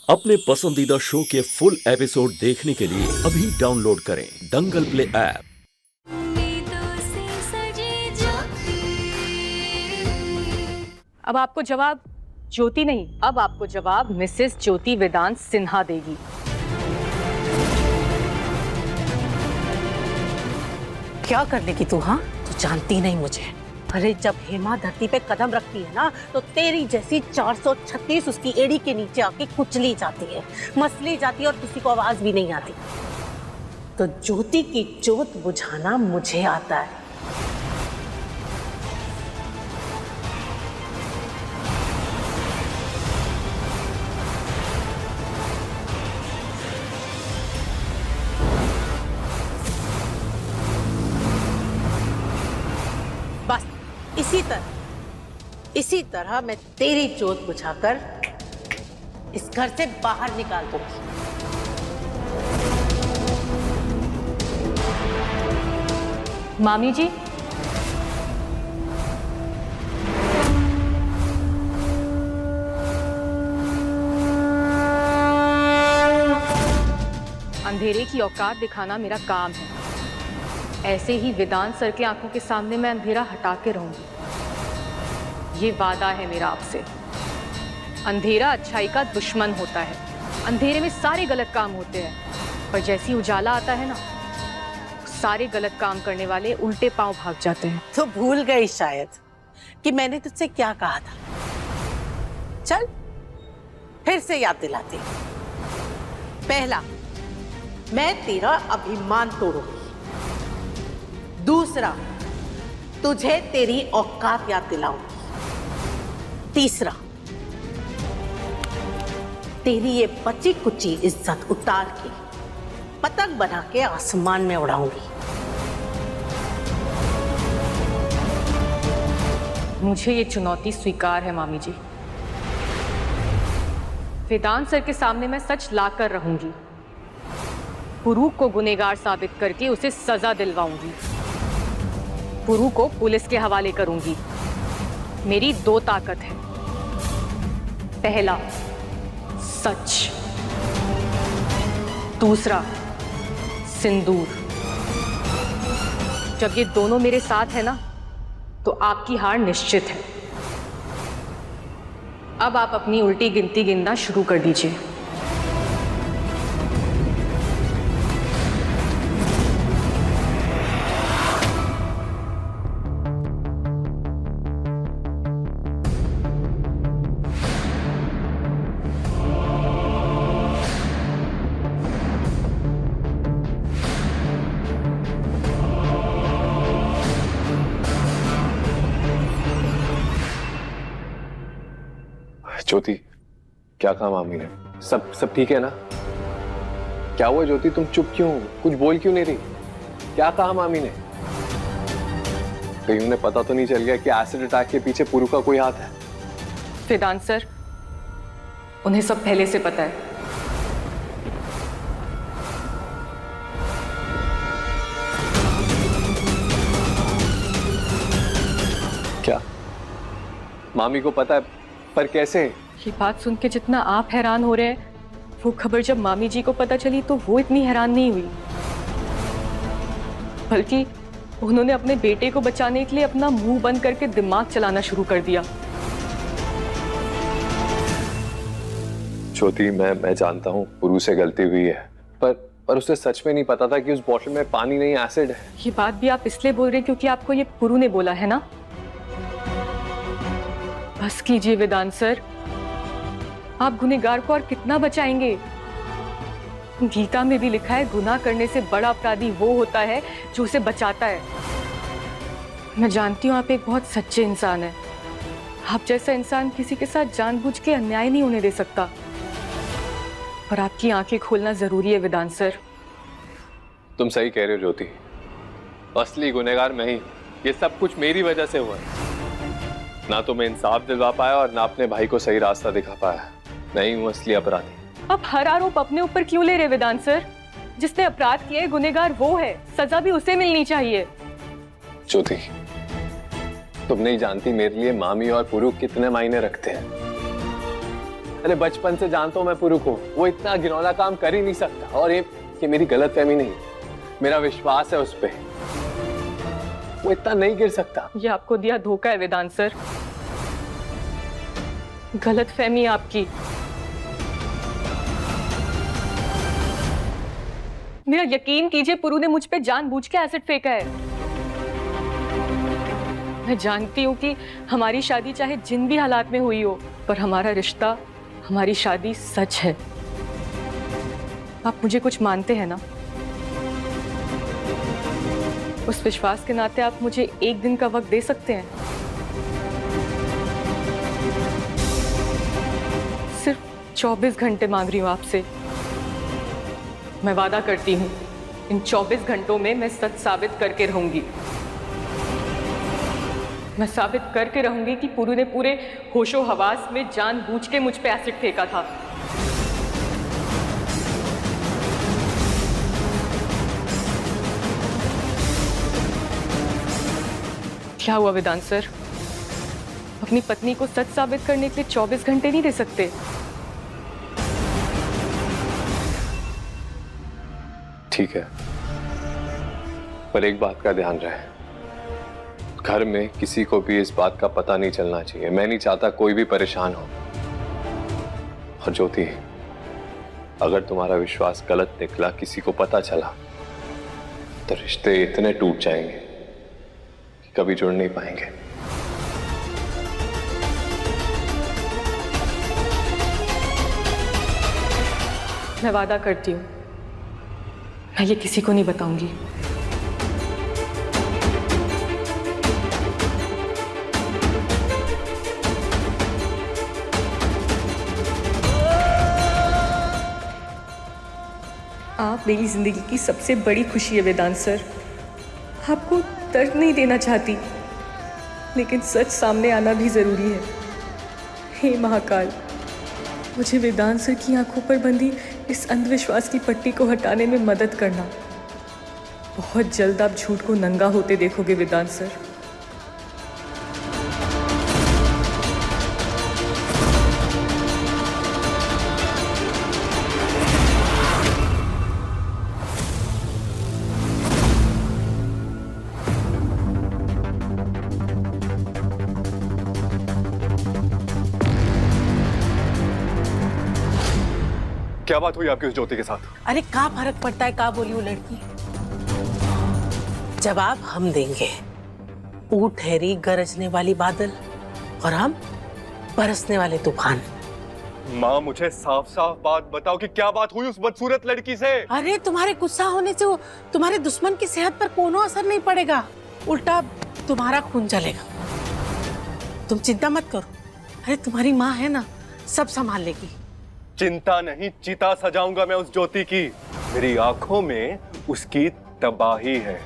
अपने पसंदीदा शो के फुल एपिसोड देखने के लिए अभी डाउनलोड करें दंगल प्ले ऐप। अब आपको जवाब ज्योति नहीं, अब आपको जवाब मिसेस ज्योति वेदांत सिन्हा देगी। क्या कर लेगी तू? हाँ, तू जानती नहीं मुझे। अरे जब हेमा धरती पे कदम रखती है ना, तो तेरी जैसी 436 उसकी एड़ी के नीचे आके कुचली जाती है, मसली जाती है और किसी को आवाज भी नहीं आती। तो ज्योति की जोत बुझाना मुझे आता है। बस इसी तरह मैं तेरी जोत बुझाकर इस घर से बाहर निकाल दूंगी। मामी जी, अंधेरे की औकात दिखाना मेरा काम है। ऐसे ही वेदांत सर के आंखों के सामने मैं अंधेरा हटा के रहूंगी। ये वादा है मेरा आपसे। अंधेरा अच्छाई का दुश्मन होता है। अंधेरे में सारे गलत काम होते हैं, पर जैसी उजाला आता है ना, सारे गलत काम करने वाले उल्टे पांव भाग जाते हैं। तो भूल गई शायद कि मैंने तुझसे क्या कहा था। चल फिर से याद दिलाती हूं। पहला, मैं तेरा अभिमान तोड़ूंगी। दूसरा, तुझे तेरी औकात याद दिलाऊंगी। तीसरा, तेरी ये बची कुची इज्जत उतार के पतंग बना के आसमान में उड़ाऊंगी। मुझे ये चुनौती स्वीकार है मामी जी। वेदांत सर के सामने मैं सच लाकर रहूंगी। पुरु को गुनहगार साबित करके उसे सजा दिलवाऊंगी। पुरु को पुलिस के हवाले करूंगी। मेरी दो ताकत है। पहला, सच। दूसरा, सिंदूर। जब ये दोनों मेरे साथ है ना, तो आपकी हार निश्चित है। अब आप अपनी उल्टी गिनती गिनना शुरू कर दीजिए। ज्योति, क्या कहा मामी ने? सब ठीक है ना? क्या हुआ ज्योति, तुम चुप क्यों? कुछ बोल क्यों नहीं रही? क्या कहा मामी ने? कहीं उन्हें पता तो नहीं चल गया कि एसिड अटैक के पीछे पुरु का कोई हाथ है? वेदांत सर, उन्हें सब पहले से पता है। क्या मामी को पता है? पर कैसे? ये बात सुन के जितना आप हैरान हो रहे हैं, वो खबर जब मामी जी को पता चली तो वो इतनी हैरान नहीं हुई। बल्कि उन्होंने अपने बेटे को बचाने के लिए अपना मुंह बंद करके दिमाग चलाना शुरू कर दिया। ज्योति, मैं जानता हूँ पुरु से गलती हुई है, पर उसे सच में नहीं पता था कि उस बोतल में पानी नहीं, एसिड है। ये बात भी आप इसलिए बोल रहे हैं क्योंकि आपको ये पुरु ने बोला है ना? बस कीजिए वेदांत सर, आप गुनहगार को और कितना बचाएंगे? गीता में भी लिखा है, गुनाह करने से बड़ा अपराधी वो होता है जो उसे बचाता है। मैं जानती हूँ आप एक बहुत सच्चे इंसान हैं। आप जैसा इंसान किसी के साथ जानबूझ के अन्याय नहीं होने दे सकता। पर आपकी आंखें खोलना जरूरी है वेदांत सर। तुम सही कह रहे हो ज्योति, असली गुनहगार मैं ही। ये सब कुछ मेरी वजह से हुआ है। ना तो मैं इंसाफ दिलवा पाया और ना अपने भाई को सही रास्ता दिखा पाया। मैं ही हूँ असली अपराधी। आप हर आरोप अपने ऊपर क्यों ले रहे वेदांत सर? जिसने अपराध किए गुनहगार वो है, सजा भी उसे मिलनी चाहिए। ज्योति, तुम नहीं जानती मेरे लिए मामी और पुरु कितने मायने रखते हैं। अरे बचपन से जानता हूं मैं पुरु को, वो इतना घिनौना काम कर ही नहीं सकता। और ये मेरी गलतफहमी नहीं, मेरा विश्वास है उस पे, वो इतना नहीं गिर सकता। ये आपको दिया धोखा है वेदांत सर, गलत फहमी आपकी। मेरा यकीन कीजिए, पुरु ने मुझ पे जानबूझ के एसिड फेंका है। मैं जानती हूँ कि हमारी शादी चाहे जिन भी हालात में हुई हो, पर हमारा रिश्ता, हमारी शादी सच है। आप मुझे कुछ मानते हैं ना? उस विश्वास के नाते आप मुझे एक दिन का वक्त दे सकते हैं। सिर्फ 24 घंटे मांग रही हूँ आपसे। मैं वादा करती हूँ, इन 24 घंटों में मैं सच साबित करके रहूंगी। मैं साबित करके रहूंगी कि पुरु ने पूरे होशो हवास में जानबूझ के मुझ पे एसिड फेंका था। क्या हुआ वेदांत सर? अपनी पत्नी को सच साबित करने के लिए 24 घंटे नहीं दे सकते? ठीक है, पर एक बात का ध्यान रहे, घर में किसी को भी इस बात का पता नहीं चलना चाहिए। मैं नहीं चाहता कोई भी परेशान हो। और ज्योति, अगर तुम्हारा विश्वास गलत निकला, किसी को पता चला, तो रिश्ते इतने टूट जाएंगे कि कभी जुड़ नहीं पाएंगे। मैं वादा करती हूँ, मैं ये किसी को नहीं बताऊंगी। आप मेरी जिंदगी की सबसे बड़ी खुशी है वेदांत सर। आपको दर्द नहीं देना चाहती, लेकिन सच सामने आना भी जरूरी है। हे महाकाल, मुझे वेदांत सर की आंखों पर बंधी इस अंधविश्वास की पट्टी को हटाने में मदद करना। बहुत जल्द आप झूठ को नंगा होते देखोगे वेदांत सर। क्या बात हुई आपकी उस ज्योति के साथ? अरे क्या फर्क पड़ता है क्या बोली वो लड़की? जवाब हम देंगे। वो ठहरी गरजने वाली बादल और हम बरसने वाले तूफान। माँ, मुझे साफ साफ बात बताओ कि क्या बात हुई उस बदसूरत लड़की से? अरे तुम्हारे गुस्सा होने से वो तुम्हारे दुश्मन की सेहत पर कोनो असर नहीं पड़ेगा, उल्टा तुम्हारा खून जलेगा। तुम चिंता मत करो। अरे तुम्हारी माँ है ना, सब संभाल लेगी। चिंता नहीं, चिता सजाऊंगा मैं उस ज्योति की। मेरी आंखों में उसकी तबाही है।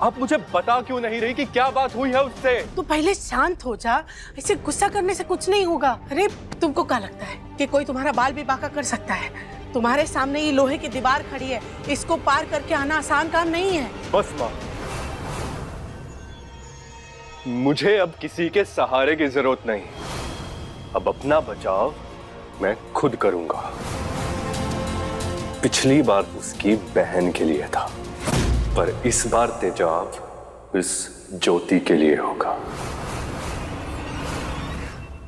आप मुझे बता क्यों नहीं रही कि क्या बात हुई है उससे? तू पहले शांत हो जा। ऐसे गुस्सा करने से कुछ नहीं होगा। अरे तुमको क्या लगता है कि कोई तुम्हारा बाल भी बांका कर सकता है? तुम्हारे सामने ये लोहे की दीवार खड़ी है, इसको पार करके आना आसान काम नहीं है। बस माँ, मुझे अब किसी के सहारे की जरूरत नहीं। अब अपना बचाव मैं खुद करूंगा। पिछली बार उसकी बहन के लिए था, पर इस बार तेजाब इस ज्योति के लिए होगा।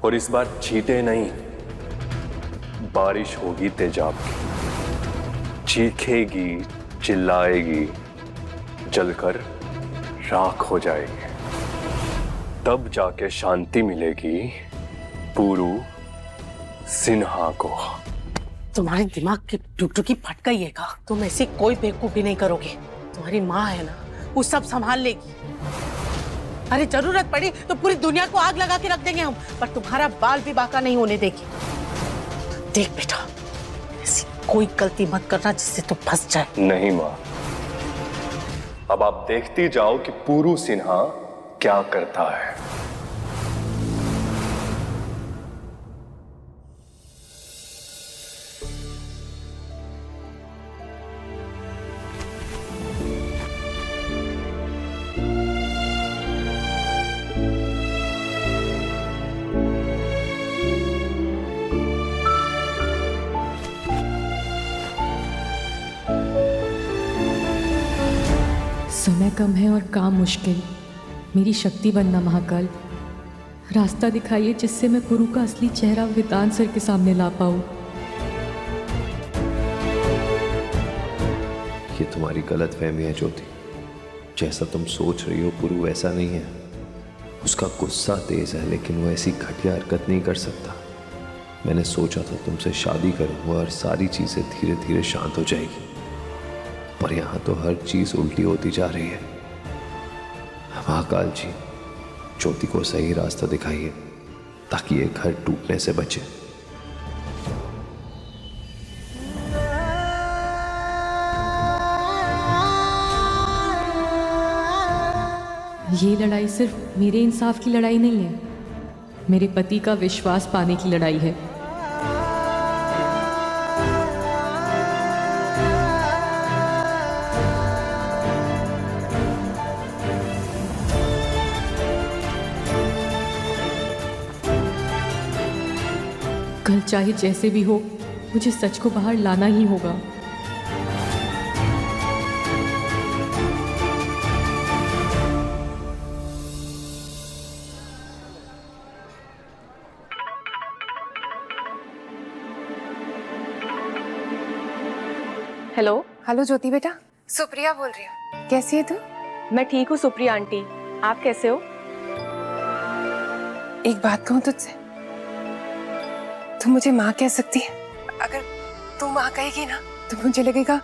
और इस बार चीते नहीं, बारिश होगी तेजाब की। चीखेगी, चिल्लाएगी, जलकर राख हो जाएगी। तब जाके शांति मिलेगी पुरु सिन्हा को। तुम्हारे दिमाग की टुकटुकी फट गई है का? तुम ऐसी कोई बेवकूफी नहीं करोगे। तुम्हारी माँ है ना, वो सब संभाल लेगी। अरे जरूरत पड़ी तो पूरी दुनिया को आग लगा के रख देंगे हम, पर तुम्हारा बाल भी बांका नहीं होने देगी। देख बेटा, ऐसी कोई गलती मत करना जिससे तुम फंस जाए। नहीं माँ, अब आप देखती जाओ कि पुरु सिन्हा क्या करता है। समय कम है और काम मुश्किल। मेरी शक्ति बनना महाकाल, रास्ता दिखाइए जिससे मैं गुरु का असली चेहरा वेदांत सर के सामने ला पाऊं। ये तुम्हारी गलत फहमी है ज्योति। जैसा तुम सोच रही हो पुरु वैसा नहीं है। उसका गुस्सा तेज है लेकिन वो ऐसी घटिया हरकत नहीं कर सकता। मैंने सोचा था तुमसे शादी करूंगा और सारी चीजें धीरे धीरे शांत हो जाएगी, पर यहां तो हर चीज उल्टी होती जा रही है। महाकाल जी, ज्योति को सही रास्ता दिखाइए ताकि ये घर टूटने से बचे। ये लड़ाई सिर्फ मेरे इंसाफ की लड़ाई नहीं है, मेरे पति का विश्वास पाने की लड़ाई है। कल चाहे जैसे भी हो, मुझे सच को बाहर लाना ही होगा। हेलो। हेलो ज्योति बेटा, सुप्रिया बोल रही हूँ। कैसी है तू? मैं ठीक हूँ सुप्रिया आंटी, आप कैसे हो? एक बात कहूँ तुझसे, तू मुझे माँ कह सकती है। अगर तू माँ कहेगी ना तो मुझे लगेगा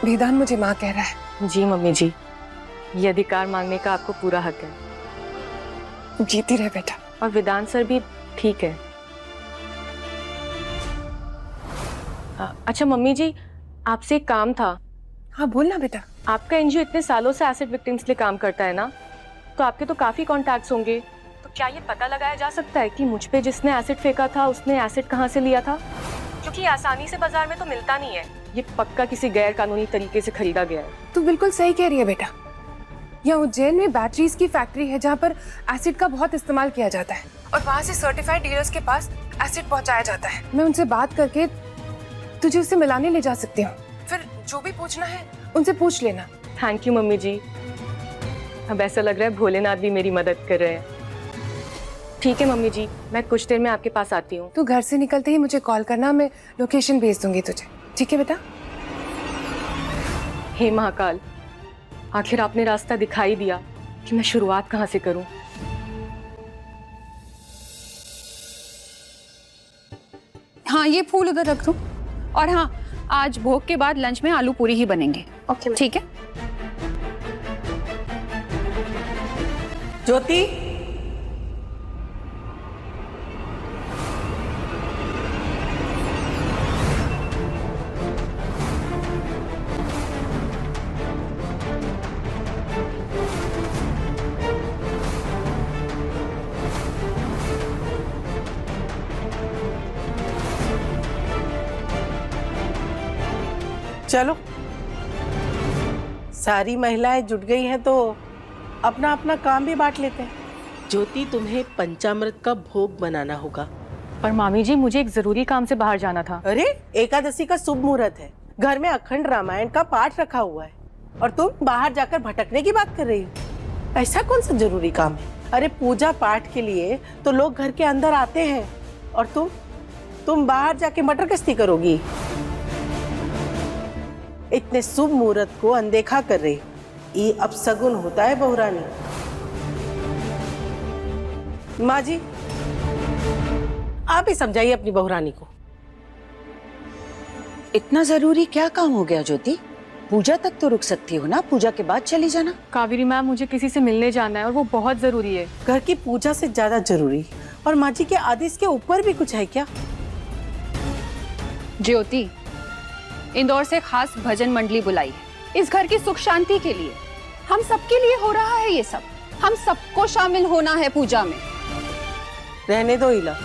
वेदांत मुझे माँ कह रहा है। जी मम्मी जी, ये अधिकार मांगने का आपको पूरा हक है। जीती रहे बेटा। और वेदांत सर भी ठीक है। अच्छा मम्मी जी, आपसे एक काम था। हाँ बोल ना बेटा। आपका एनजीओ इतने सालों से एसिड विक्टिम्स के लिए काम करता है ना, तो आपके तो काफी कॉन्टैक्ट्स होंगे। तो क्या ये पता लगाया जा सकता है कि मुझ पे जिसने एसिड फेंका था उसने एसिड कहाँ से लिया था? क्योंकि आसानी से बाजार में तो मिलता नहीं है, ये पक्का किसी गैर कानूनी तरीके से खरीदा गया है। तू बिल्कुल सही कह रही है बेटा। यहाँ उज्जैन में बैटरीज की फैक्ट्री है जहाँ पर एसिड का बहुत इस्तेमाल किया जाता है और वहाँ से सर्टिफाइड डीलर्स के पास एसिड पहुँचाया जाता है। मैं उनसे बात करके तुझे उससे मिलाने ले जा सकती हूँ। फिर जो भी पूछना है उनसे पूछ लेना। थैंक यू मम्मी जी। अब ऐसा लग रहा है भोलेनाथ भी मेरी मदद कर रहे हैं। ठीक है मम्मी जी, मैं कुछ देर में आपके पास आती हूँ। तू घर से निकलते ही मुझे कॉल करना, मैं लोकेशन भेज दूंगी तुझे। ठीक है बेटा? हे महाकाल, आखिर आपने रास्ता दिखाई दिया कि मैं शुरुआत कहाँ से करूँ। हाँ, ये फूल उधर रख दूं। और हाँ, आज भोग के बाद लंच में आलू पूरी ही बनेंगे। ओके ठीक है। ज्योति, चलो सारी महिलाएं जुट गई हैं तो अपना अपना काम भी बांट लेते हैं। ज्योति, तुम्हें पंचामृत का भोग बनाना होगा। पर मामी जी, मुझे एक जरूरी काम से बाहर जाना था। अरे, एकादशी का शुभ मुहूर्त है, घर में अखंड रामायण का पाठ रखा हुआ है और तुम बाहर जाकर भटकने की बात कर रही हो। ऐसा कौन सा जरूरी काम है? अरे, पूजा पाठ के लिए तो लोग घर के अंदर आते हैं और तुम बाहर जाके मटर कश्ती करोगी। इतने शुभ मुहूर्त को अनदेखा कर रही, ये अपशगुन होता है बहुरानी। माँ जी, आप ही समझाइए अपनी बहुरानी को। इतना जरूरी क्या काम हो गया ज्योति? पूजा तक तो रुक सकती हो ना, पूजा के बाद चली जाना। कावेरी मैम, मुझे किसी से मिलने जाना है और वो बहुत जरूरी है। घर की पूजा से ज्यादा जरूरी और माँ जी के आदेश के ऊपर भी कुछ है क्या? ज्योति, इंदौर से खास भजन मंडली बुलाई है इस घर की सुख शांति के लिए। हम सबके लिए हो रहा है ये सब, हम सबको शामिल होना है पूजा में। रहने दो इला,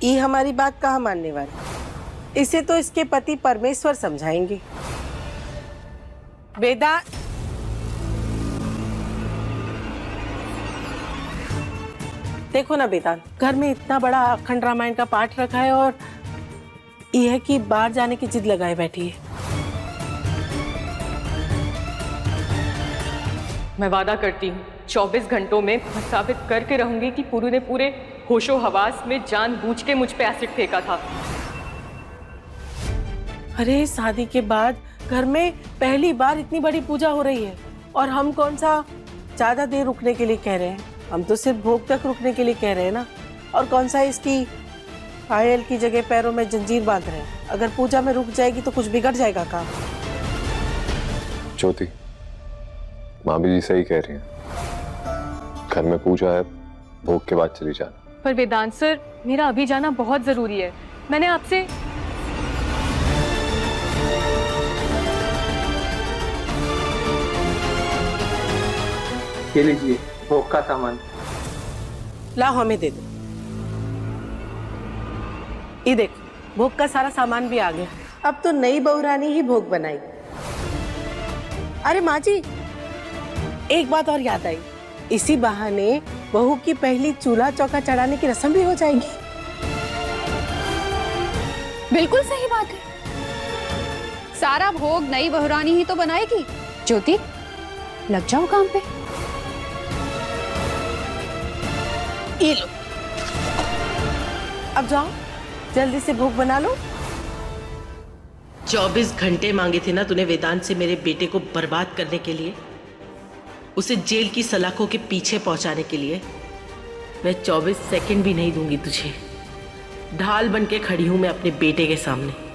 ये हमारी बात कहाँ मानने वाली। इसे तो इसके पति परमेश्वर समझाएंगे। वेदा, देखो ना वेदांत, घर में इतना बड़ा अखंड रामायण का पाठ रखा है और ये है कि बाहर जाने की जिद लगाए बैठी है। मैं वादा करती हूँ 24 घंटों में मैं साबित करके रहूंगी कि पुरु ने पूरे होशो हवास में जानबूझ के मुझ पे एसिड फेंका था। अरे शादी के बाद घर में पहली बार इतनी बड़ी पूजा हो रही है और हम कौन सा ज्यादा देर रुकने के लिए कह रहे हैं, हम तो सिर्फ भोग तक रुकने के लिए कह रहे हैं ना। और कौन सा इसकी पायल की जगह पैरों में जंजीर बांध रहे हैं। अगर पूजा में रुक जाएगी तो कुछ बिगड़ जाएगा काम। ज्योति, मामी जी सही कह रही हैं, घर में पूजा है, भोग के बाद चली जाना। पर वेदांत सर, मेरा अभी जाना बहुत जरूरी है। मैंने आपसे ये लीजिए भोग का सामान। लाओ हमें दे दो। ये देख, भोग का सारा सामान भी आ गया। अब तो नई बहुरानी ही भोग बनाई। अरे माँ जी, एक बात और याद आई, इसी बहाने बहू की पहली चूल्हा चौका चढ़ाने की रस्म भी हो जाएगी। बिल्कुल सही बात है। सारा भोग नई बहुरानी ही तो बनाएगी। ज्योति, लग जाओ काम पे। ये लो, अब जाओ जल्दी से भोग बना लो। 24 घंटे मांगे थे ना तूने वेदांत से मेरे बेटे को बर्बाद करने के लिए, उसे जेल की सलाखों के पीछे पहुंचाने के लिए। मैं 24 सेकंड भी नहीं दूंगी तुझे। ढाल बन के खड़ी हूं मैं अपने बेटे के सामने।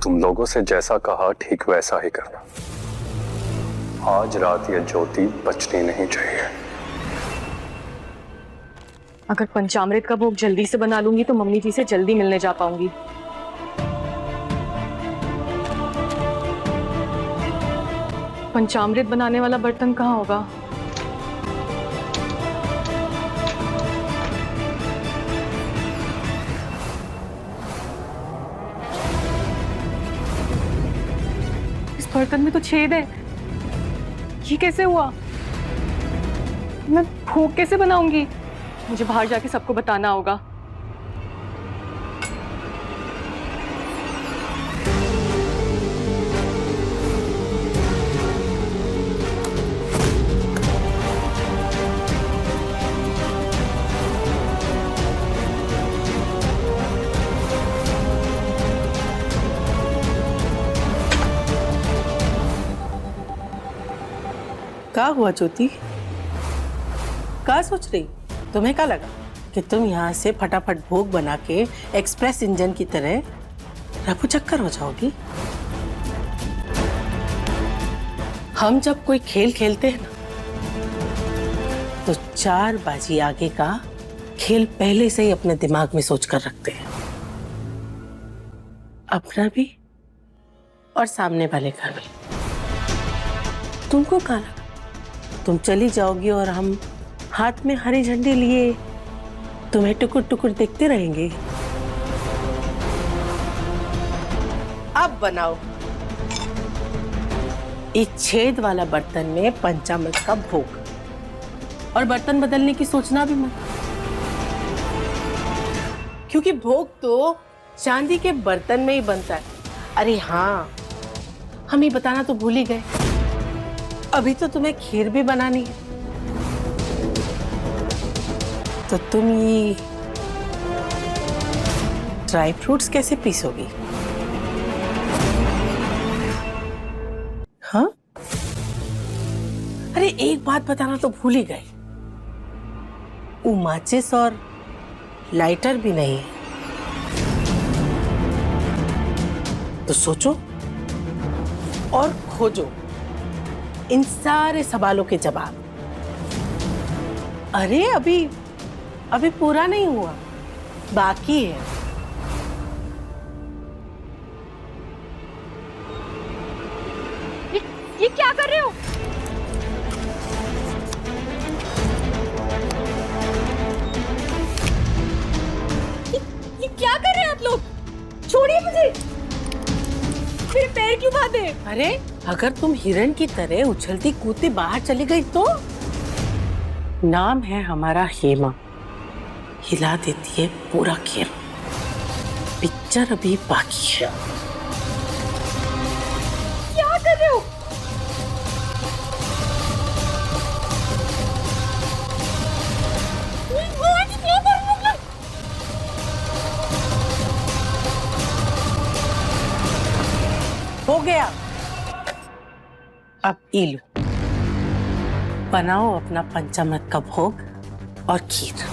तुम लोगों से जैसा कहा ठीक वैसा ही करना। आज रात ये ज्योति बचनी नहीं चाहिए। अगर पंचामृत का भोग जल्दी से बना लूंगी तो मम्मी जी से जल्दी मिलने जा पाऊंगी। पंचामृत बनाने वाला बर्तन कहाँ होगा? बर्तन में तो छेद है। ये कैसे हुआ? मैं भोग कैसे बनाऊंगी? मुझे बाहर जाके सबको बताना होगा। क्या हुआ ज्योति? क्या सोच रही? तुम्हें क्या लगा कि तुम यहाँ से फटाफट भोग बना के एक्सप्रेस इंजन की तरह रफू चक्कर हो जाओगी? हम जब कोई खेल खेलते हैं ना, तो 4 बाजी आगे का खेल पहले से ही अपने दिमाग में सोच कर रखते हैं, अपना भी और सामने वाले का भी। तुमको क्या लगा तुम चली जाओगी और हम हाथ में हरी झंडी लिए तुम्हें टुकुर टुकुर देखते रहेंगे? अब बनाओ इस छेद वाला बर्तन में पंचामृत का भोग, और बर्तन बदलने की सोचना भी मत, क्योंकि भोग तो चांदी के बर्तन में ही बनता है। अरे हाँ, हम ये बताना तो भूल ही गए, अभी तो तुम्हें खीर भी बनानी है। तो तुम ये ड्राई फ्रूट्स कैसे पीसोगी? हाँ, अरे एक बात बताना तो भूल ही गए, वो माचिस और लाइटर भी नहीं है। तो सोचो और खोजो इन सारे सवालों के जवाब। अरे अभी पूरा नहीं हुआ, बाकी है। ये क्या कर रहे हो? ये क्या कर रहे हैं आप लोग? छोड़िए मुझे। मेरे पैर क्यों बांधे? अरे अगर तुम हिरण की तरह उछलती कूदती बाहर चली गई तो? नाम है हमारा हेमा, हिला देती है पूरा खेल। पिक्चर अभी बाकी है। क्या कर रहे हो? हो गया। अब इलो, बनाओ अपना पंचामृत का भोग और खीर।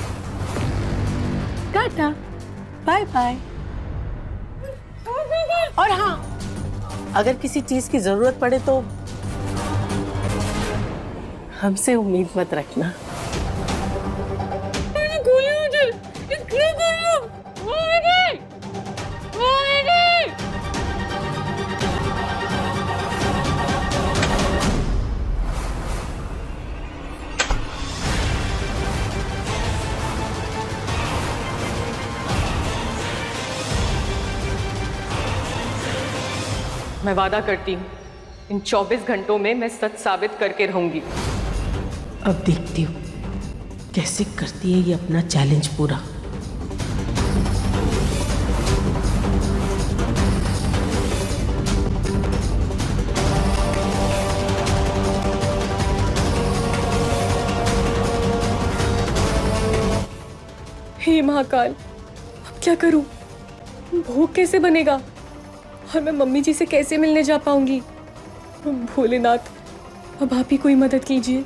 Tata, bye bye. और हाँ, अगर किसी चीज की जरूरत पड़े तो हमसे उम्मीद मत रखना। मैं वादा करती हूँ इन 24 घंटों में मैं सच साबित करके रहूंगी। अब देखती हूँ कैसे करती है ये अपना चैलेंज पूरा। हे महाकाल, अब क्या करूं? भोग कैसे बनेगा और मैं मम्मी जी से कैसे मिलने जा पाऊंगी? भोलेनाथ, अब आप ही कोई मदद कीजिए।